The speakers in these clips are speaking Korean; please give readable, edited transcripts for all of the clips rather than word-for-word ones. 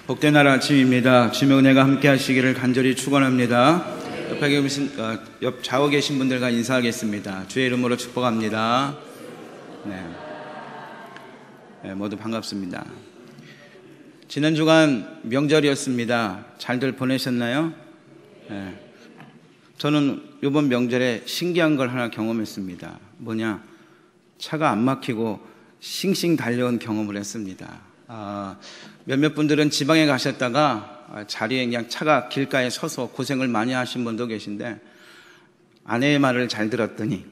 복된 날 아침입니다. 주님의 은혜가 함께 하시기를 간절히 축원합니다. 옆 좌우 계신 분들과 인사하겠습니다. 주의 이름으로 축복합니다. 네, 모두 반갑습니다. 지난 주간 명절이었습니다. 잘들 보내셨나요? 네. 저는 이번 명절에 신기한 걸 하나 경험했습니다. 뭐냐? 차가 안 막히고 싱싱 달려온 경험을 했습니다. 몇몇 분들은 지방에 가셨다가 자리에 그냥 차가 길가에 서서 고생을 많이 하신 분도 계신데, 아내의 말을 잘 들었더니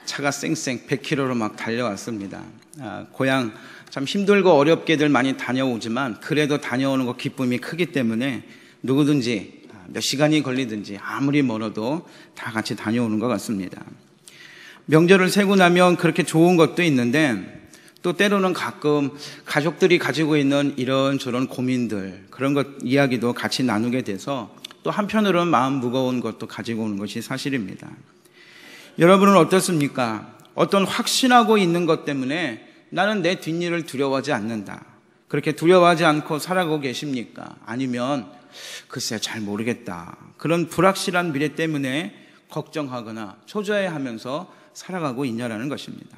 차가 쌩쌩 100km로 막 달려왔습니다. 고향 참 힘들고 어렵게들 많이 다녀오지만 그래도 다녀오는 거 기쁨이 크기 때문에 누구든지 몇 시간이 걸리든지 아무리 멀어도 다 같이 다녀오는 것 같습니다. 명절을 세고 나면 그렇게 좋은 것도 있는데, 또 때로는 가끔 가족들이 가지고 있는 이런저런 고민들, 그런 것 이야기도 같이 나누게 돼서 또 한편으로는 마음 무거운 것도 가지고 오는 것이 사실입니다. 여러분은 어떻습니까? 어떤 확신하고 있는 것 때문에 나는 내 뒷일을 두려워하지 않는다, 그렇게 두려워하지 않고 살아가고 계십니까? 아니면 글쎄 잘 모르겠다, 그런 불확실한 미래 때문에 걱정하거나 초조해하면서 살아가고 있냐라는 것입니다.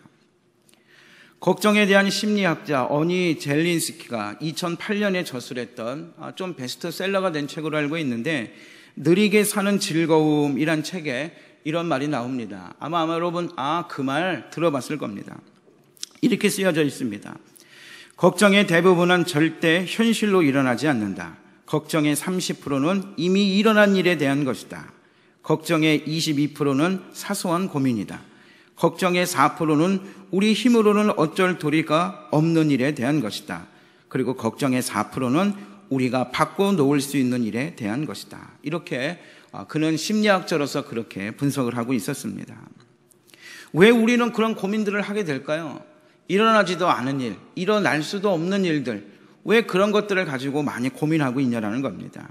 걱정에 대한 심리학자 어니 젤린스키가 2008년에 저술했던 좀 베스트셀러가 된 책으로 알고 있는데, 느리게 사는 즐거움이란 책에 이런 말이 나옵니다. 아마 여러분 그 말 들어봤을 겁니다. 이렇게 쓰여져 있습니다. 걱정의 대부분은 절대 현실로 일어나지 않는다. 걱정의 30%는 이미 일어난 일에 대한 것이다. 걱정의 22%는 사소한 고민이다. 걱정의 4%는 우리 힘으로는 어쩔 도리가 없는 일에 대한 것이다. 그리고 걱정의 4%는 우리가 바꿔놓을 수 있는 일에 대한 것이다. 이렇게 그는 심리학자로서 그렇게 분석을 하고 있었습니다. 왜 우리는 그런 고민들을 하게 될까요? 일어나지도 않은 일, 일어날 수도 없는 일들, 왜 그런 것들을 가지고 많이 고민하고 있냐라는 겁니다.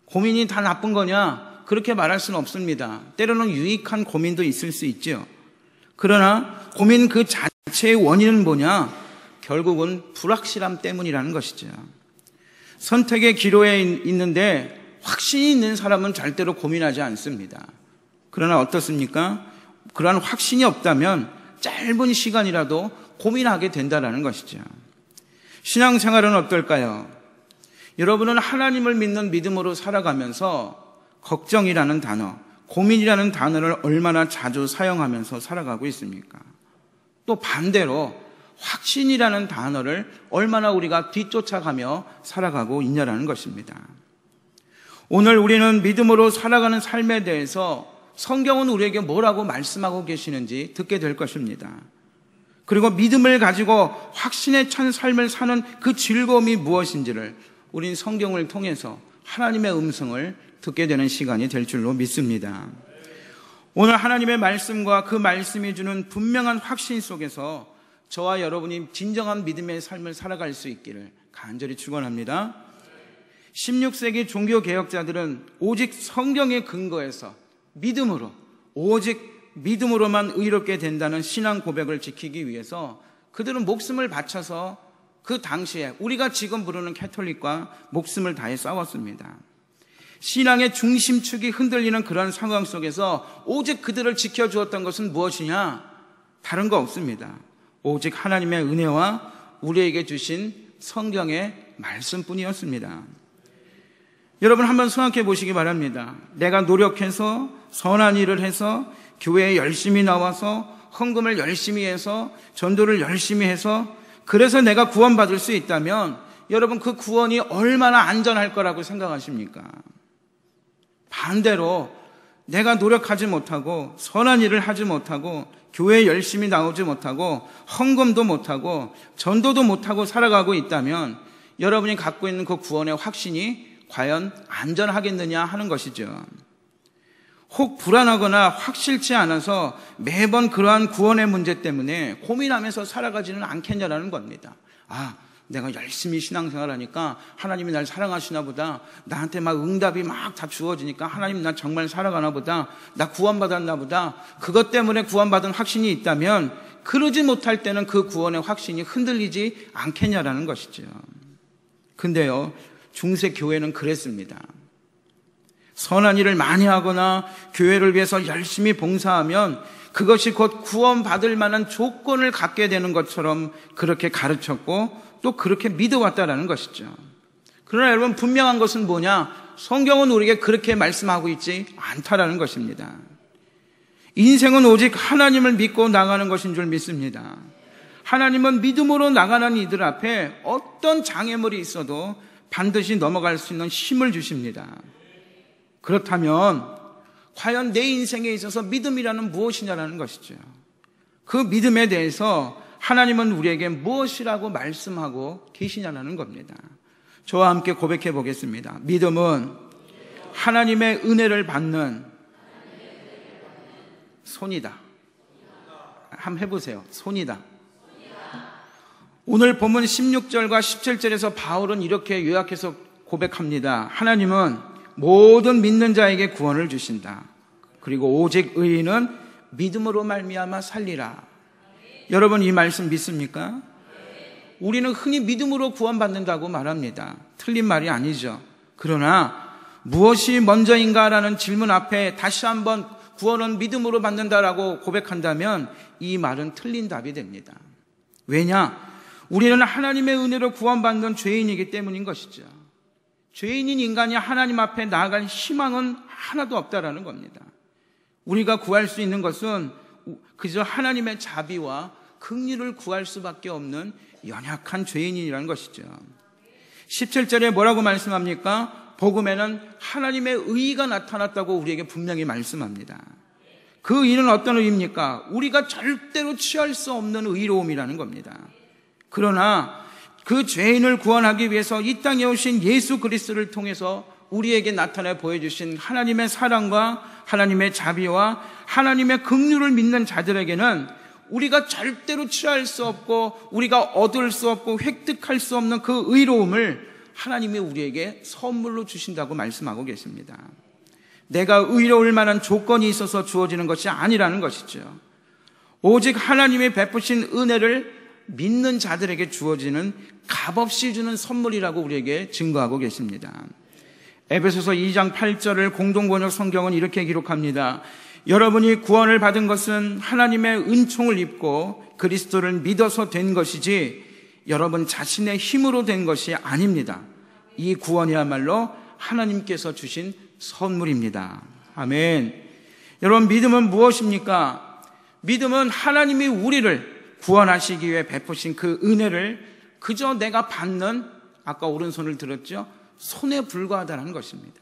고민이 다 나쁜 거냐? 그렇게 말할 수는 없습니다. 때로는 유익한 고민도 있을 수 있죠. 그러나 고민 그 자체의 원인은 뭐냐? 결국은 불확실함 때문이라는 것이죠. 선택의 기로에 있는데 확신이 있는 사람은 절대로 고민하지 않습니다. 그러나 어떻습니까? 그러한 확신이 없다면 짧은 시간이라도 고민하게 된다는 것이죠. 신앙생활은 어떨까요? 여러분은 하나님을 믿는 믿음으로 살아가면서 걱정이라는 단어, 고민이라는 단어를 얼마나 자주 사용하면서 살아가고 있습니까? 또 반대로 확신이라는 단어를 얼마나 우리가 뒤쫓아가며 살아가고 있냐라는 것입니다. 오늘 우리는 믿음으로 살아가는 삶에 대해서 성경은 우리에게 뭐라고 말씀하고 계시는지 듣게 될 것입니다. 그리고 믿음을 가지고 확신에 찬 삶을 사는 그 즐거움이 무엇인지를 우린 성경을 통해서 하나님의 음성을 듣게 되는 시간이 될 줄로 믿습니다. 오늘 하나님의 말씀과 그 말씀이 주는 분명한 확신 속에서 저와 여러분이 진정한 믿음의 삶을 살아갈 수 있기를 간절히 축원합니다. 16세기 종교개혁자들은 오직 성경의 근거에서 믿음으로, 오직 믿음으로만 의롭게 된다는 신앙 고백을 지키기 위해서 그들은 목숨을 바쳐서 그 당시에 우리가 지금 부르는 캐톨릭과 목숨을 다해 싸웠습니다. 신앙의 중심축이 흔들리는 그런 상황 속에서 오직 그들을 지켜주었던 것은 무엇이냐? 다른 거 없습니다. 오직 하나님의 은혜와 우리에게 주신 성경의 말씀뿐이었습니다. 여러분 한번 생각해 보시기 바랍니다. 내가 노력해서 선한 일을 해서 교회에 열심히 나와서 헌금을 열심히 해서 전도를 열심히 해서 그래서 내가 구원받을 수 있다면 여러분 그 구원이 얼마나 안전할 거라고 생각하십니까? 반대로 내가 노력하지 못하고 선한 일을 하지 못하고 교회에 열심히 나오지 못하고 헌금도 못하고 전도도 못하고 살아가고 있다면 여러분이 갖고 있는 그 구원의 확신이 과연 안전하겠느냐 하는 것이죠. 혹 불안하거나 확실치 않아서 매번 그러한 구원의 문제 때문에 고민하면서 살아가지는 않겠냐라는 겁니다. 내가 열심히 신앙생활하니까 하나님이 날 사랑하시나 보다. 나한테 막 응답이 막 다 주어지니까 하나님 나 정말 살아가나 보다. 나 구원받았나 보다. 그것 때문에 구원받은 확신이 있다면 그러지 못할 때는 그 구원의 확신이 흔들리지 않겠냐라는 것이죠. 근데요, 중세 교회는 그랬습니다. 선한 일을 많이 하거나 교회를 위해서 열심히 봉사하면 그것이 곧 구원받을 만한 조건을 갖게 되는 것처럼 그렇게 가르쳤고 또 그렇게 믿어왔다라는 것이죠. 그러나 여러분, 분명한 것은 뭐냐? 성경은 우리에게 그렇게 말씀하고 있지 않다라는 것입니다. 인생은 오직 하나님을 믿고 나가는 것인 줄 믿습니다. 하나님은 믿음으로 나가는 이들 앞에 어떤 장애물이 있어도 반드시 넘어갈 수 있는 힘을 주십니다. 그렇다면 과연 내 인생에 있어서 믿음이라는 무엇이냐라는 것이죠. 그 믿음에 대해서 하나님은 우리에게 무엇이라고 말씀하고 계시냐라는 겁니다. 저와 함께 고백해 보겠습니다. 믿음은 하나님의 은혜를 받는 손이다. 한번 해보세요. 손이다. 오늘 본문 16절과 17절에서 바울은 이렇게 요약해서 고백합니다. 하나님은 모든 믿는 자에게 구원을 주신다. 그리고 오직 의인은 믿음으로 말미암아 살리라. 여러분, 이 말씀 믿습니까? 우리는 흔히 믿음으로 구원받는다고 말합니다. 틀린 말이 아니죠. 그러나 무엇이 먼저인가라는 질문 앞에 다시 한번 구원은 믿음으로 받는다라고 고백한다면 이 말은 틀린 답이 됩니다. 왜냐? 우리는 하나님의 은혜로 구원받는 죄인이기 때문인 것이죠. 죄인인 인간이 하나님 앞에 나아갈 희망은 하나도 없다라는 겁니다. 우리가 구할 수 있는 것은 그저 하나님의 자비와 긍휼을 구할 수밖에 없는 연약한 죄인이라는 것이죠. 17절에 뭐라고 말씀합니까? 복음에는 하나님의 의의가 나타났다고 우리에게 분명히 말씀합니다. 그 의는 어떤 의입니까? 우리가 절대로 취할 수 없는 의로움이라는 겁니다. 그러나 그 죄인을 구원하기 위해서 이 땅에 오신 예수 그리스도를 통해서 우리에게 나타내 보여주신 하나님의 사랑과 하나님의 자비와 하나님의 긍휼을 믿는 자들에게는 우리가 절대로 취할 수 없고 우리가 얻을 수 없고 획득할 수 없는 그 의로움을 하나님이 우리에게 선물로 주신다고 말씀하고 계십니다. 내가 의로울 만한 조건이 있어서 주어지는 것이 아니라는 것이죠. 오직 하나님이 베푸신 은혜를 믿는 자들에게 주어지는 값없이 주는 선물이라고 우리에게 증거하고 계십니다. 에베소서 2장 8절을 공동번역 성경은 이렇게 기록합니다. 여러분이 구원을 받은 것은 하나님의 은총을 입고 그리스도를 믿어서 된 것이지 여러분 자신의 힘으로 된 것이 아닙니다. 이 구원이야말로 하나님께서 주신 선물입니다. 아멘. 여러분, 믿음은 무엇입니까? 믿음은 하나님이 우리를 구원하시기 위해 베푸신 그 은혜를 그저 내가 받는, 아까 오른손을 들었죠? 손에 불과하다는 것입니다.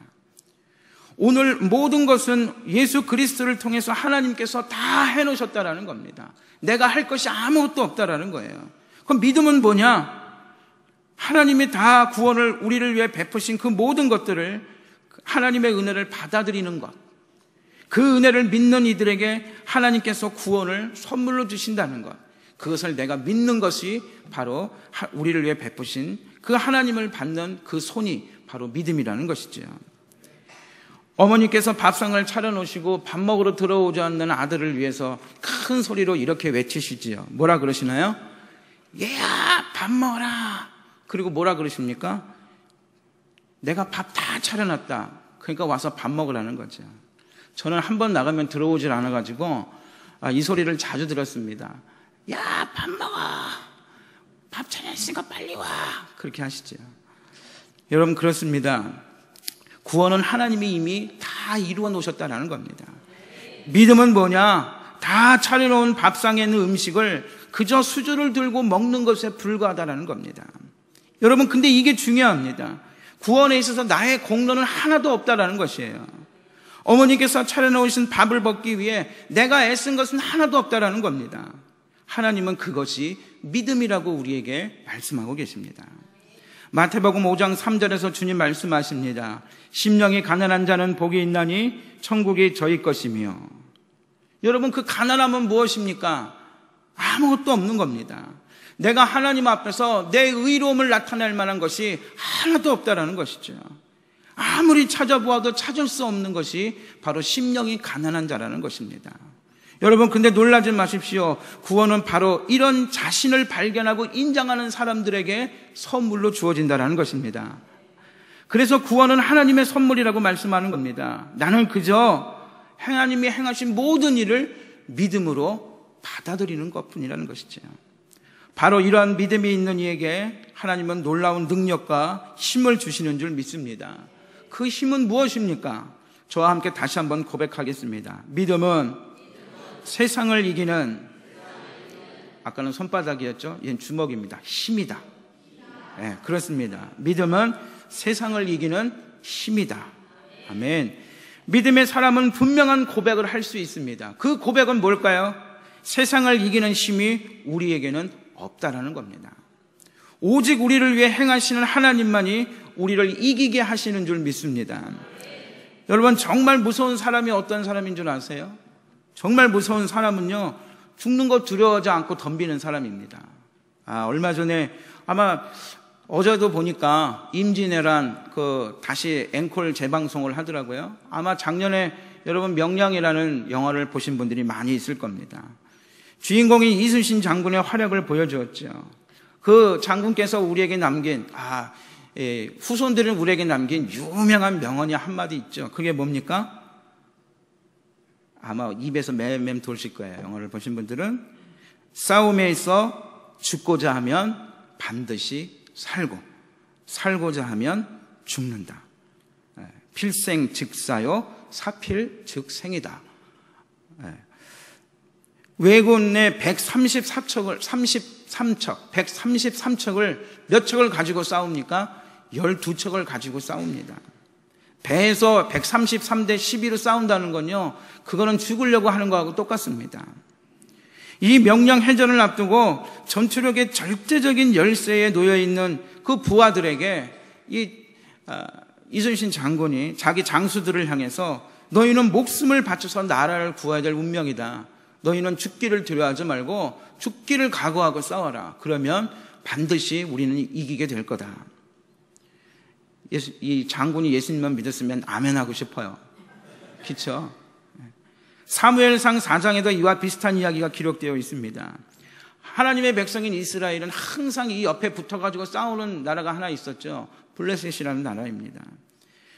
오늘 모든 것은 예수 그리스도를 통해서 하나님께서 다 해놓으셨다라는 겁니다. 내가 할 것이 아무것도 없다라는 거예요. 그럼 믿음은 뭐냐? 하나님이 다 구원을 우리를 위해 베푸신 그 모든 것들을, 하나님의 은혜를 받아들이는 것, 그 은혜를 믿는 이들에게 하나님께서 구원을 선물로 주신다는 것, 그것을 내가 믿는 것이 바로 우리를 위해 베푸신 그 하나님을 받는 그 손이 바로 믿음이라는 것이죠. 어머니께서 밥상을 차려놓으시고 밥 먹으러 들어오지 않는 아들을 위해서 큰 소리로 이렇게 외치시지요. 뭐라 그러시나요? 얘야, 밥 먹어라. 그리고 뭐라 그러십니까? 내가 밥 다 차려놨다. 그러니까 와서 밥 먹으라는 거죠. 저는 한 번 나가면 들어오질 않아가지고 이 소리를 자주 들었습니다. 야, 밥 먹어. 밥 차렸으니까 빨리 와. 그렇게 하시죠. 여러분, 그렇습니다. 구원은 하나님이 이미 다 이루어 놓으셨다는 겁니다. 믿음은 뭐냐? 다 차려놓은 밥상에 있는 음식을 그저 수저를 들고 먹는 것에 불과하다는 겁니다. 여러분, 근데 이게 중요합니다. 구원에 있어서 나의 공로는 하나도 없다라는 것이에요. 어머니께서 차려놓으신 밥을 먹기 위해 내가 애쓴 것은 하나도 없다라는 겁니다. 하나님은 그것이 믿음이라고 우리에게 말씀하고 계십니다. 마태복음 5장 3절에서 주님 말씀하십니다. 심령이 가난한 자는 복이 있나니 천국이 저희 것이며. 여러분, 그 가난함은 무엇입니까? 아무것도 없는 겁니다. 내가 하나님 앞에서 내 의로움을 나타낼 만한 것이 하나도 없다라는 것이죠. 아무리 찾아보아도 찾을 수 없는 것이 바로 심령이 가난한 자라는 것입니다. 여러분, 근데 놀라지 마십시오. 구원은 바로 이런 자신을 발견하고 인정하는 사람들에게 선물로 주어진다는 것입니다. 그래서 구원은 하나님의 선물이라고 말씀하는 겁니다. 나는 그저 하나님이 행하신 모든 일을 믿음으로 받아들이는 것뿐이라는 것이죠. 바로 이러한 믿음이 있는 이에게 하나님은 놀라운 능력과 힘을 주시는 줄 믿습니다. 그 힘은 무엇입니까? 저와 함께 다시 한번 고백하겠습니다. 믿음은 세상을 이기는, 아까는 손바닥이었죠? 얘는 주먹입니다. 힘이다. 네, 그렇습니다. 믿음은 세상을 이기는 힘이다. 아멘. 믿음의 사람은 분명한 고백을 할 수 있습니다. 그 고백은 뭘까요? 세상을 이기는 힘이 우리에게는 없다라는 겁니다. 오직 우리를 위해 행하시는 하나님만이 우리를 이기게 하시는 줄 믿습니다. 여러분, 정말 무서운 사람이 어떤 사람인 줄 아세요? 정말 무서운 사람은요, 죽는 거 두려워하지 않고 덤비는 사람입니다. 얼마 전에 아마 어제도 보니까 임진왜란 다시 앵콜 재방송을 하더라고요. 아마 작년에 여러분 명량이라는 영화를 보신 분들이 많이 있을 겁니다. 주인공인 이순신 장군의 활약을 보여주었죠. 그 장군께서 우리에게 남긴, 후손들은 우리에게 남긴 유명한 명언이 한마디 있죠. 그게 뭡니까? 아마 입에서 맴맴 돌실 거예요. 영화를 보신 분들은. 싸움에 있어 죽고자 하면 반드시 살고, 살고자 하면 죽는다. 필생즉사요 사필즉생이다. 왜군의 133척을 몇 척을 가지고 싸웁니까? 12척을 가지고 싸웁니다. 배에서 133대 12로 싸운다는 건요, 그거는 죽으려고 하는 거하고 똑같습니다. 이 명량해전을 앞두고 전투력의 절대적인 열세에 놓여있는 그 부하들에게 이순신 장군이 자기 장수들을 향해서 너희는 목숨을 바쳐서 나라를 구해야 될 운명이다. 너희는 죽기를 두려워하지 말고 죽기를 각오하고 싸워라. 그러면 반드시 우리는 이기게 될 거다. 이 장군이 예수님만 믿었으면 아멘하고 싶어요. 그렇죠? 사무엘상 4장에도 이와 비슷한 이야기가 기록되어 있습니다. 하나님의 백성인 이스라엘은 항상 이 옆에 붙어가지고 싸우는 나라가 하나 있었죠. 블레셋이라는 나라입니다.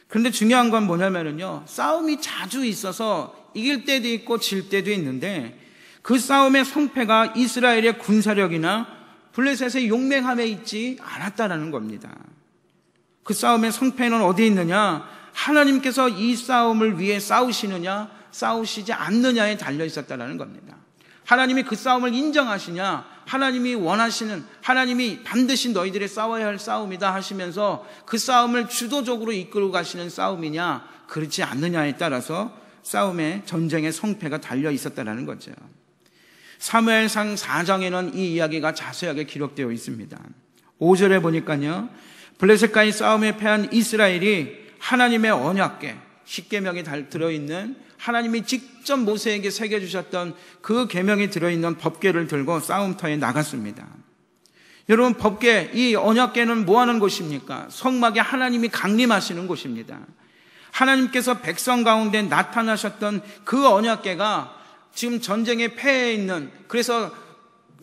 그런데 중요한 건 뭐냐면요, 싸움이 자주 있어서 이길 때도 있고 질 때도 있는데 그 싸움의 성패가 이스라엘의 군사력이나 블레셋의 용맹함에 있지 않았다는 겁니다. 그 싸움의 성패는 어디에 있느냐? 하나님께서 이 싸움을 위해 싸우시느냐, 싸우시지 않느냐에 달려 있었다는 겁니다. 하나님이 그 싸움을 인정하시냐, 하나님이 원하시는, 하나님이 반드시 너희들이 싸워야 할 싸움이다 하시면서 그 싸움을 주도적으로 이끌고 가시는 싸움이냐, 그렇지 않느냐에 따라서 싸움의 전쟁의 성패가 달려 있었다는 거죠. 사무엘상 4장에는 이 이야기가 자세하게 기록되어 있습니다. 5절에 보니까요, 블레셋과의 싸움에 패한 이스라엘이 하나님의 언약궤, 십계명이 들어있는, 하나님이 직접 모세에게 새겨주셨던 그 계명이 들어있는 법궤를 들고 싸움터에 나갔습니다. 여러분, 법궤, 이 언약궤는 뭐 하는 곳입니까? 성막에 하나님이 강림하시는 곳입니다. 하나님께서 백성 가운데 나타나셨던 그 언약궤가 지금 전쟁에 패해 있는, 그래서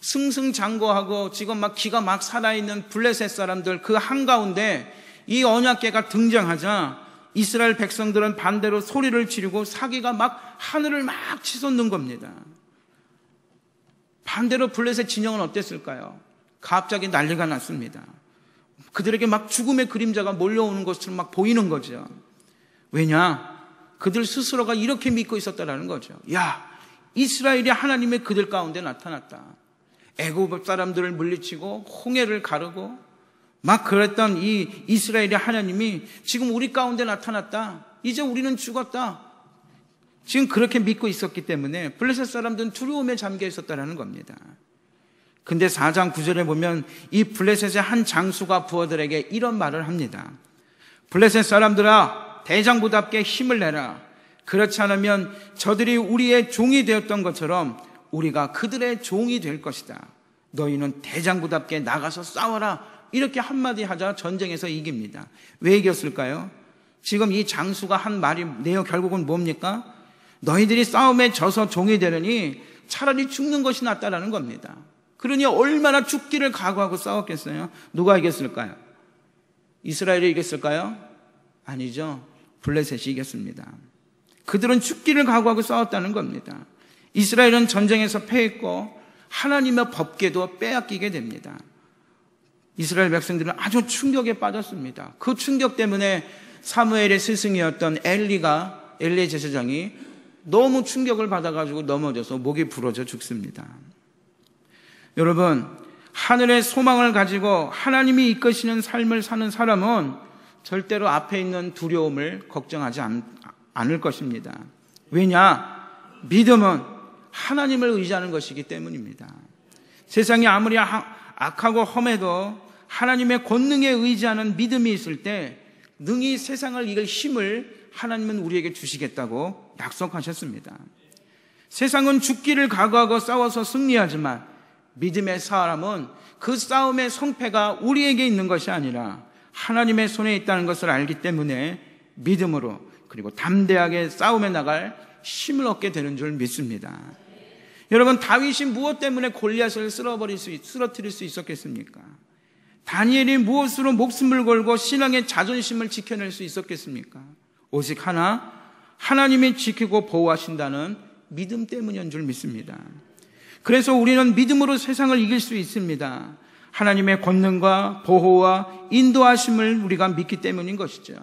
승승장구하고 지금 막 기가 막 살아있는 블레셋 사람들 그 한가운데 이 언약궤가 등장하자 이스라엘 백성들은 반대로 소리를 지르고 사기가 막 하늘을 막 치솟는 겁니다. 반대로 블레셋 진영은 어땠을까요? 갑자기 난리가 났습니다. 그들에게 막 죽음의 그림자가 몰려오는 것처럼 막 보이는 거죠. 왜냐? 그들 스스로가 이렇게 믿고 있었다는 거죠. 야, 이스라엘이 하나님의 그들 가운데 나타났다. 애굽 사람들을 물리치고 홍해를 가르고 막 그랬던 이 이스라엘의 하나님이 지금 우리 가운데 나타났다. 이제 우리는 죽었다. 지금 그렇게 믿고 있었기 때문에 블레셋 사람들은 두려움에 잠겨 있었다는 겁니다. 근데 4장 9절에 보면 이 블레셋의 한 장수가 부하들에게 이런 말을 합니다. 블레셋 사람들아, 대장부답게 힘을 내라. 그렇지 않으면 저들이 우리의 종이 되었던 것처럼 우리가 그들의 종이 될 것이다. 너희는 대장부답게 나가서 싸워라. 이렇게 한마디 하자 전쟁에서 이깁니다. 왜 이겼을까요? 지금 이 장수가 한 말이 내용 결국은 뭡니까? 너희들이 싸움에 져서 종이 되느니 차라리 죽는 것이 낫다라는 겁니다. 그러니 얼마나 죽기를 각오하고 싸웠겠어요? 누가 이겼을까요? 이스라엘이 이겼을까요? 아니죠. 블레셋이 이겼습니다. 그들은 죽기를 각오하고 싸웠다는 겁니다. 이스라엘은 전쟁에서 패했고 하나님의 법궤도 빼앗기게 됩니다. 이스라엘 백성들은 아주 충격에 빠졌습니다. 그 충격 때문에 사무엘의 스승이었던 엘리 제사장이 너무 충격을 받아가지고 넘어져서 목이 부러져 죽습니다. 여러분, 하늘의 소망을 가지고 하나님이 이끄시는 삶을 사는 사람은 절대로 앞에 있는 두려움을 걱정하지 않을 것입니다. 왜냐? 믿음은 하나님을 의지하는 것이기 때문입니다. 세상이 아무리 악하고 험해도 하나님의 권능에 의지하는 믿음이 있을 때 능히 세상을 이길 힘을 하나님은 우리에게 주시겠다고 약속하셨습니다. 세상은 죽기를 각오하고 싸워서 승리하지만 믿음의 사람은 그 싸움의 성패가 우리에게 있는 것이 아니라 하나님의 손에 있다는 것을 알기 때문에 믿음으로 그리고 담대하게 싸움에 나갈 힘을 얻게 되는 줄 믿습니다. 여러분, 다윗이 무엇 때문에 골리앗을 쓰러뜨릴 수 있었겠습니까? 다니엘이 무엇으로 목숨을 걸고 신앙의 자존심을 지켜낼 수 있었겠습니까? 오직 하나, 하나님이 지키고 보호하신다는 믿음 때문인 줄 믿습니다. 그래서 우리는 믿음으로 세상을 이길 수 있습니다. 하나님의 권능과 보호와 인도하심을 우리가 믿기 때문인 것이죠.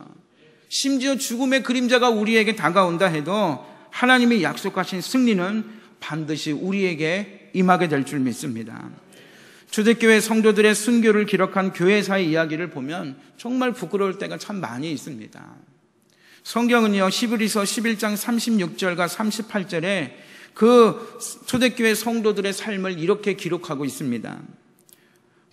심지어 죽음의 그림자가 우리에게 다가온다 해도 하나님이 약속하신 승리는 반드시 우리에게 임하게 될 줄 믿습니다. 초대교회 성도들의 순교를 기록한 교회사의 이야기를 보면 정말 부끄러울 때가 참 많이 있습니다. 성경은요, 히브리서 11장 36절과 38절에 그 초대교회 성도들의 삶을 이렇게 기록하고 있습니다.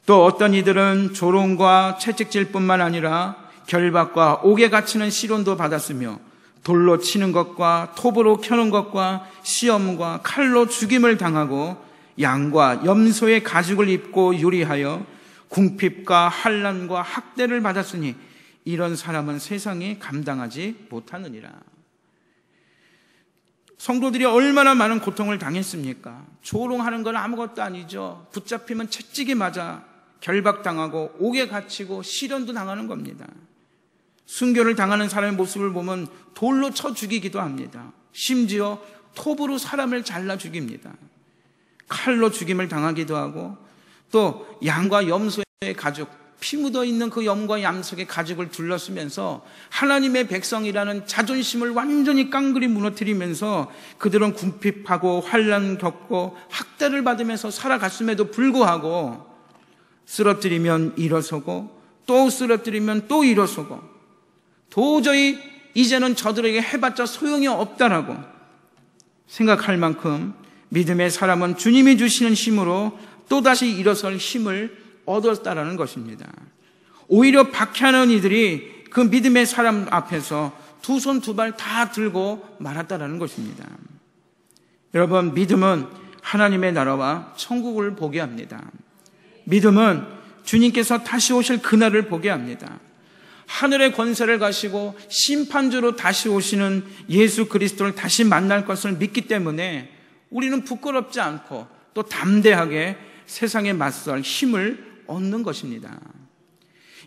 또 어떤 이들은 조롱과 채찍질뿐만 아니라 결박과 옥에 갇히는 시련도 받았으며 돌로 치는 것과 톱으로 켜는 것과 시험과 칼로 죽임을 당하고 양과 염소의 가죽을 입고 유리하여 궁핍과 환난과 학대를 받았으니 이런 사람은 세상이 감당하지 못하느니라. 성도들이 얼마나 많은 고통을 당했습니까? 조롱하는 건 아무것도 아니죠. 붙잡히면 채찍이 맞아 결박당하고 옥에 갇히고 시련도 당하는 겁니다. 순교를 당하는 사람의 모습을 보면 돌로 쳐 죽이기도 합니다. 심지어 톱으로 사람을 잘라 죽입니다. 칼로 죽임을 당하기도 하고 또 양과 염소의 가죽, 피 묻어있는 그 염과 염소의 가죽을 둘러쓰면서 하나님의 백성이라는 자존심을 완전히 깡그리 무너뜨리면서 그들은 궁핍하고 환난 겪고 학대를 받으면서 살아갔음에도 불구하고 쓰러뜨리면 일어서고 또 쓰러뜨리면 또 일어서고 도저히 이제는 저들에게 해봤자 소용이 없다라고 생각할 만큼 믿음의 사람은 주님이 주시는 힘으로 또다시 일어설 힘을 얻었다라는 것입니다. 오히려 박해하는 이들이 그 믿음의 사람 앞에서 두 손 두 발 다 들고 말았다라는 것입니다. 여러분, 믿음은 하나님의 나라와 천국을 보게 합니다. 믿음은 주님께서 다시 오실 그날을 보게 합니다. 하늘의 권세를 가시고 심판주로 다시 오시는 예수 그리스도를 다시 만날 것을 믿기 때문에 우리는 부끄럽지 않고 또 담대하게 세상에 맞설 힘을 얻는 것입니다.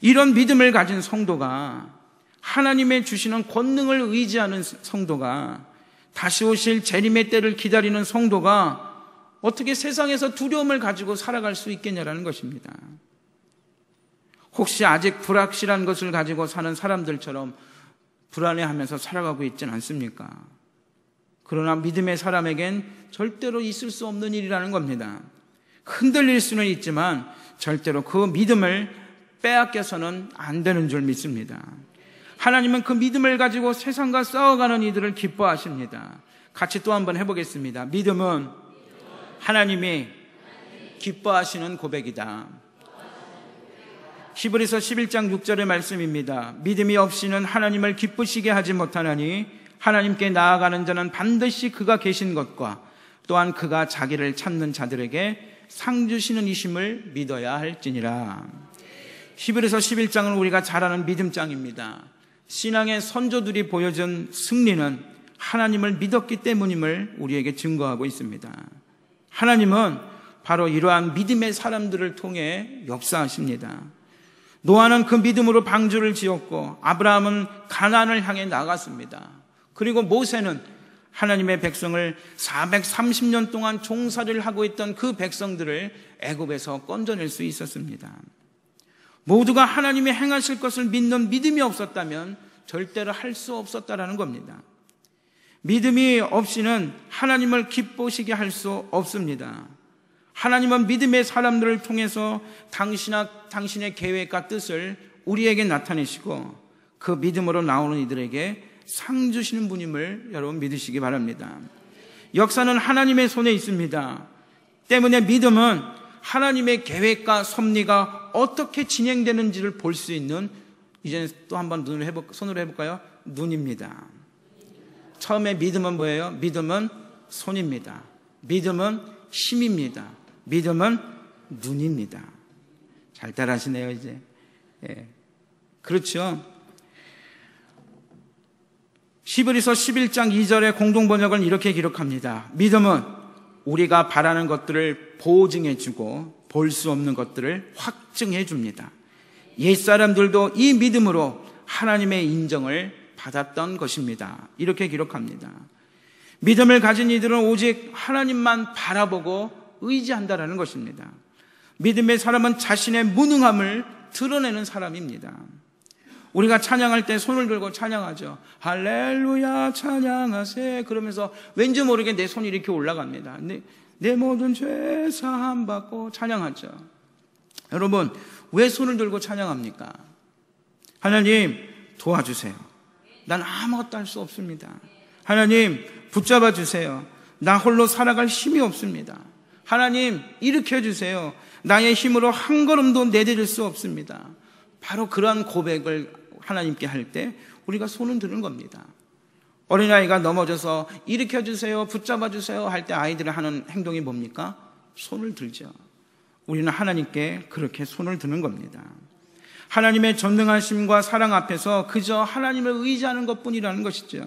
이런 믿음을 가진 성도가, 하나님의 주시는 권능을 의지하는 성도가, 다시 오실 재림의 때를 기다리는 성도가 어떻게 세상에서 두려움을 가지고 살아갈 수 있겠냐라는 것입니다. 혹시 아직 불확실한 것을 가지고 사는 사람들처럼 불안해하면서 살아가고 있지는 않습니까? 그러나 믿음의 사람에겐 절대로 있을 수 없는 일이라는 겁니다. 흔들릴 수는 있지만 절대로 그 믿음을 빼앗겨서는 안 되는 줄 믿습니다. 하나님은 그 믿음을 가지고 세상과 싸워가는 이들을 기뻐하십니다. 같이 또 한번 해보겠습니다. 믿음은 하나님이 기뻐하시는 고백이다. 히브리서 11장 6절의 말씀입니다. 믿음이 없이는 하나님을 기쁘시게 하지 못하나니 하나님께 나아가는 자는 반드시 그가 계신 것과 또한 그가 자기를 찾는 자들에게 상 주시는 이심을 믿어야 할지니라. 히브리서 11장은 우리가 잘 아는 믿음장입니다. 신앙의 선조들이 보여준 승리는 하나님을 믿었기 때문임을 우리에게 증거하고 있습니다. 하나님은 바로 이러한 믿음의 사람들을 통해 역사하십니다. 노아는 그 믿음으로 방주를 지었고 아브라함은 가나안을 향해 나갔습니다. 그리고 모세는 하나님의 백성을 430년 동안 종살이를 하고 있던 그 백성들을 애굽에서 건져낼 수 있었습니다. 모두가 하나님이 행하실 것을 믿는 믿음이 없었다면 절대로 할 수 없었다라는 겁니다. 믿음이 없이는 하나님을 기쁘시게 할 수 없습니다. 하나님은 믿음의 사람들을 통해서 당신의 계획과 뜻을 우리에게 나타내시고 그 믿음으로 나오는 이들에게 상 주시는 분임을 여러분 믿으시기 바랍니다. 역사는 하나님의 손에 있습니다. 때문에 믿음은 하나님의 계획과 섭리가 어떻게 진행되는지를 볼 수 있는, 이제 또 한번 손으로 해볼까요? 눈입니다. 처음에 믿음은 뭐예요? 믿음은 손입니다. 믿음은 힘입니다. 믿음은 눈입니다. 잘 따라하시네요, 이제. 예. 그렇죠. 히브리서 11장 2절의 공동번역은 이렇게 기록합니다. 믿음은 우리가 바라는 것들을 보증해주고 볼 수 없는 것들을 확증해줍니다. 옛사람들도 이 믿음으로 하나님의 인정을 받았던 것입니다. 이렇게 기록합니다. 믿음을 가진 이들은 오직 하나님만 바라보고 의지한다라는 것입니다. 믿음의 사람은 자신의 무능함을 드러내는 사람입니다. 우리가 찬양할 때 손을 들고 찬양하죠. 할렐루야 찬양하세. 그러면서 왠지 모르게 내 손이 이렇게 올라갑니다. 내 모든 죄 사함 받고 찬양하죠. 여러분, 왜 손을 들고 찬양합니까? 하나님 도와주세요. 난 아무것도 할 수 없습니다. 하나님 붙잡아 주세요. 나 홀로 살아갈 힘이 없습니다. 하나님 일으켜 주세요. 나의 힘으로 한 걸음도 내디딜 수 없습니다. 바로 그러한 고백을 하나님께 할 때 우리가 손을 드는 겁니다. 어린아이가 넘어져서 일으켜 주세요, 붙잡아 주세요 할 때 아이들이 하는 행동이 뭡니까? 손을 들죠. 우리는 하나님께 그렇게 손을 드는 겁니다. 하나님의 전능하심과 사랑 앞에서 그저 하나님을 의지하는 것뿐이라는 것이죠.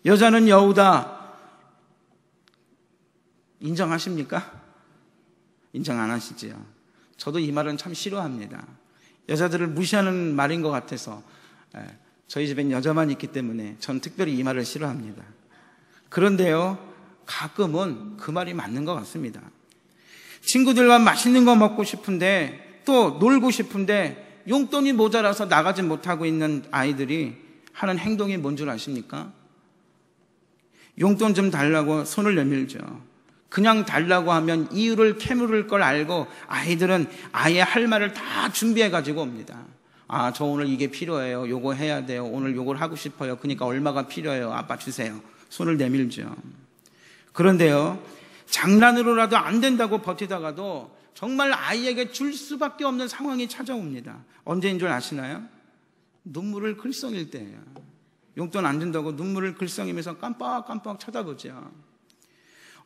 여자는 여우다. 인정하십니까? 인정 안 하시지요. 저도 이 말은 참 싫어합니다. 여자들을 무시하는 말인 것 같아서. 저희 집엔 여자만 있기 때문에 전 특별히 이 말을 싫어합니다. 그런데요, 가끔은 그 말이 맞는 것 같습니다. 친구들과 맛있는 거 먹고 싶은데 또 놀고 싶은데 용돈이 모자라서 나가지 못하고 있는 아이들이 하는 행동이 뭔 줄 아십니까? 용돈 좀 달라고 손을 내밀죠. 그냥 달라고 하면 이유를 캐물을 걸 알고 아이들은 아예 할 말을 다 준비해가지고 옵니다. 아, 저 오늘 이게 필요해요. 요거 해야 돼요. 오늘 요걸 하고 싶어요. 그러니까 얼마가 필요해요. 아빠 주세요. 손을 내밀죠. 그런데요, 장난으로라도 안 된다고 버티다가도 정말 아이에게 줄 수밖에 없는 상황이 찾아옵니다. 언제인 줄 아시나요? 눈물을 글썽일 때예요. 용돈 안 준다고 눈물을 글썽이면서 깜빡깜빡 쳐다보죠.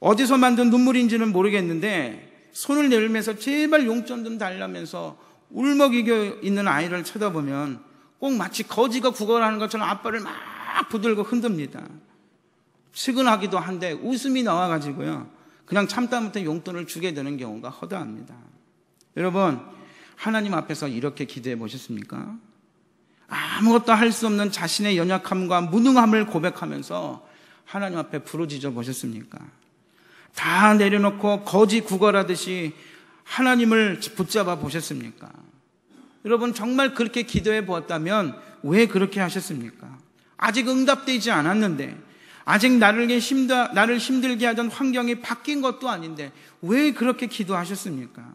어디서 만든 눈물인지는 모르겠는데 손을 내밀면서 제발 용돈 좀 달라면서 울먹이고 있는 아이를 쳐다보면 꼭 마치 거지가 구걸하는 것처럼 아빠를 막 부들고 흔듭니다. 측은하기도 한데 웃음이 나와가지고요, 그냥 참다 못해 용돈을 주게 되는 경우가 허다합니다. 여러분, 하나님 앞에서 이렇게 기도해 보셨습니까? 아무것도 할 수 없는 자신의 연약함과 무능함을 고백하면서 하나님 앞에 부르짖어 보셨습니까? 다 내려놓고 거지 구걸하듯이 하나님을 붙잡아 보셨습니까? 여러분, 정말 그렇게 기도해 보았다면 왜 그렇게 하셨습니까? 아직 응답되지 않았는데, 아직 나를 힘들게 하던 환경이 바뀐 것도 아닌데 왜 그렇게 기도하셨습니까?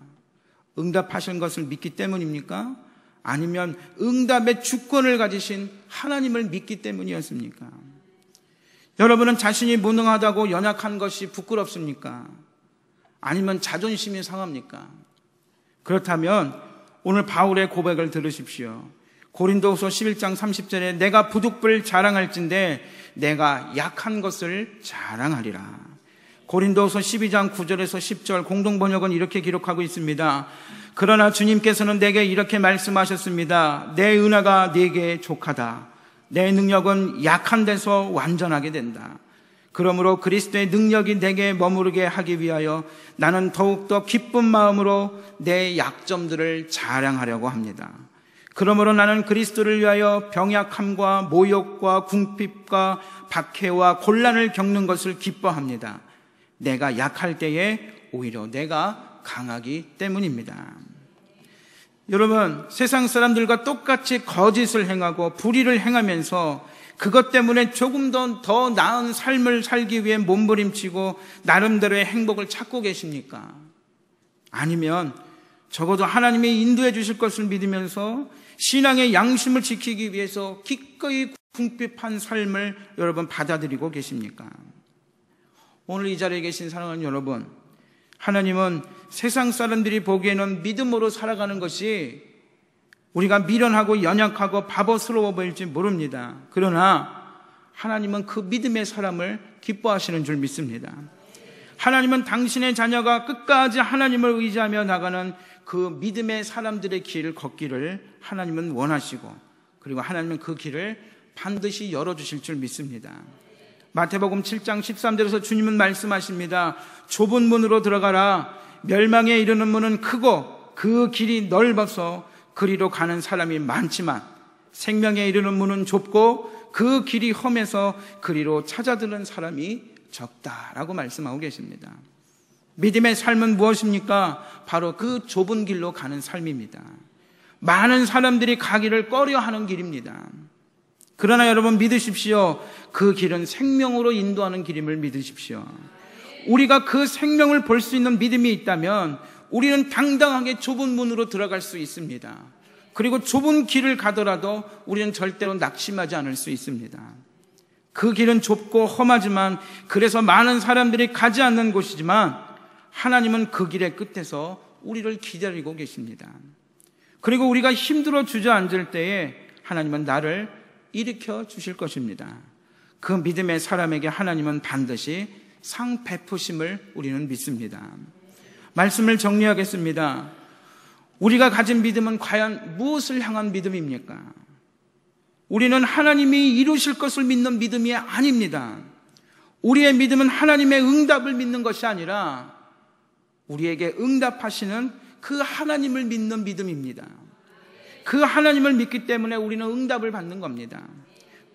응답하신 것을 믿기 때문입니까? 아니면 응답의 주권을 가지신 하나님을 믿기 때문이었습니까? 여러분은 자신이 무능하다고 연약한 것이 부끄럽습니까? 아니면 자존심이 상합니까? 그렇다면 오늘 바울의 고백을 들으십시오. 고린도후서 11장 30절에 내가 부득불 자랑할진대 내가 약한 것을 자랑하리라. 고린도후서 12장 9절에서 10절 공동번역은 이렇게 기록하고 있습니다. 그러나 주님께서는 내게 이렇게 말씀하셨습니다. 내 은혜가 네게 족하다. 내 능력은 약한 데서 완전하게 된다. 그러므로 그리스도의 능력이 내게 머무르게 하기 위하여 나는 더욱더 기쁜 마음으로 내 약점들을 자랑하려고 합니다. 그러므로 나는 그리스도를 위하여 병약함과 모욕과 궁핍과 박해와 곤란을 겪는 것을 기뻐합니다. 내가 약할 때에 오히려 내가 강하기 때문입니다. 여러분, 세상 사람들과 똑같이 거짓을 행하고 불의를 행하면서 그것 때문에 조금 더 나은 삶을 살기 위해 몸부림치고 나름대로의 행복을 찾고 계십니까? 아니면 적어도 하나님이 인도해 주실 것을 믿으면서 신앙의 양심을 지키기 위해서 기꺼이 궁핍한 삶을 여러분 받아들이고 계십니까? 오늘 이 자리에 계신 사랑하는 여러분, 하나님은 세상 사람들이 보기에는 믿음으로 살아가는 것이 우리가 미련하고 연약하고 바보스러워 보일지 모릅니다. 그러나 하나님은 그 믿음의 사람을 기뻐하시는 줄 믿습니다. 하나님은 당신의 자녀가 끝까지 하나님을 의지하며 나가는 그 믿음의 사람들의 길을 걷기를 하나님은 원하시고, 그리고 하나님은 그 길을 반드시 열어주실 줄 믿습니다. 마태복음 7장 13절에서 주님은 말씀하십니다. 좁은 문으로 들어가라. 멸망에 이르는 문은 크고 그 길이 넓어서 그리로 가는 사람이 많지만 생명에 이르는 문은 좁고 그 길이 험해서 그리로 찾아드는 사람이 적다라고 말씀하고 계십니다. 믿음의 삶은 무엇입니까? 바로 그 좁은 길로 가는 삶입니다. 많은 사람들이 가기를 꺼려하는 길입니다. 그러나 여러분 믿으십시오. 그 길은 생명으로 인도하는 길임을 믿으십시오. 우리가 그 생명을 볼 수 있는 믿음이 있다면 우리는 당당하게 좁은 문으로 들어갈 수 있습니다. 그리고 좁은 길을 가더라도 우리는 절대로 낙심하지 않을 수 있습니다. 그 길은 좁고 험하지만, 그래서 많은 사람들이 가지 않는 곳이지만 하나님은 그 길의 끝에서 우리를 기다리고 계십니다. 그리고 우리가 힘들어 주저앉을 때에 하나님은 나를 일으켜 주실 것입니다. 그 믿음의 사람에게 하나님은 반드시 상 베푸심을 우리는 믿습니다. 말씀을 정리하겠습니다. 우리가 가진 믿음은 과연 무엇을 향한 믿음입니까? 우리는 하나님이 이루실 것을 믿는 믿음이 아닙니다. 우리의 믿음은 하나님의 응답을 믿는 것이 아니라 우리에게 응답하시는 그 하나님을 믿는 믿음입니다. 그 하나님을 믿기 때문에 우리는 응답을 받는 겁니다.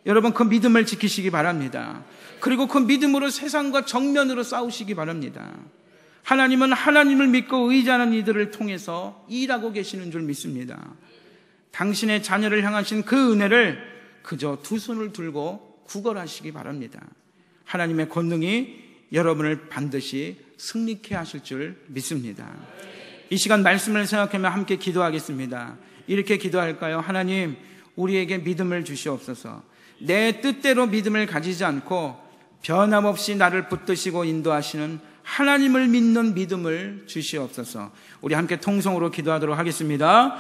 여러분, 그 믿음을 지키시기 바랍니다. 그리고 그 믿음으로 세상과 정면으로 싸우시기 바랍니다. 하나님은 하나님을 믿고 의지하는 이들을 통해서 일하고 계시는 줄 믿습니다. 당신의 자녀를 향하신 그 은혜를 그저 두 손을 들고 구걸하시기 바랍니다. 하나님의 권능이 여러분을 반드시 승리케 하실 줄 믿습니다. 이 시간 말씀을 생각하며 함께 기도하겠습니다. 이렇게 기도할까요? 하나님, 우리에게 믿음을 주시옵소서. 내 뜻대로 믿음을 가지지 않고 변함없이 나를 붙드시고 인도하시는 하나님을 믿는 믿음을 주시옵소서. 우리 함께 통성으로 기도하도록 하겠습니다.